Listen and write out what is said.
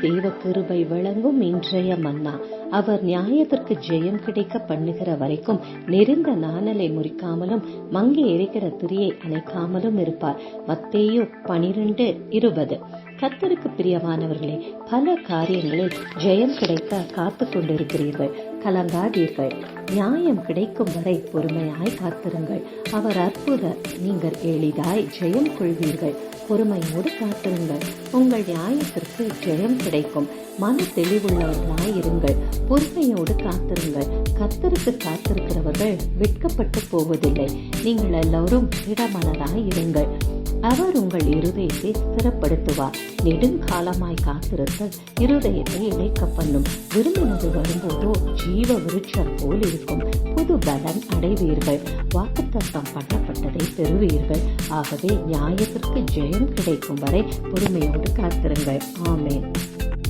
தேவ கிருபை வழங்கும் இன்றைய மன்னா. அவர் நியாயத்திற்கு ஜெயம் கிடைக்க பண்ணுகிற வரைக்கும் நெருந்த நாணலை முறிக்காமலும் மங்கி எரிக்கிற திரியை அணைக்காமலும் இருப்பார். மத்தேயு 12:20. கர்த்தருக்கு பிரியமானவர்களே, பல காரியங்களில் ஜெயம் கிடைக்க காத்து கொண்டிருக்கிறீர்கள். கலங்காதீர்கள். நியாயம் கிடைக்கும் வரை பொறுமையாய் காத்திருங்கள். அவர் அற்புதர். நீங்கள் எளிதாய் ஜெயம் கொள்வீர்கள். பொறுமையோடு காத்திருங்கள். உங்கள் நியாயத்திற்கு ஜெயம் கிடைக்கும். மன தெளிவுள்ளவர்களாய் இருங்கள். பொறுமையோடு காத்திருங்கள். கர்த்தருக்கு காத்திருக்கிறவர்கள் வெட்கப்பட்டு போவதில்லை. நீங்கள் எல்லோரும் திடமனதாய் இருங்கள். அவர் உங்கள் இருதயத்தை ஸ்திரப்படுத்துவார். நெடுங்காலமாய் காத்திருத்தல் இருதயத்தை இழைக்க பண்ணும். விரும்பினது வரும்போதோ ஜீவ விருட்சம் போல் இருக்கும். புது பலன் அடைவீர்கள். வாக்குத்தத்தம் பண்ணப்பட்டதை பெறுவீர்கள். ஆகவே நியாயத்திற்கு ஜெயம் கிடைக்கும் வரை பொறுமையோடு காத்திருங்கள். ஆமென்.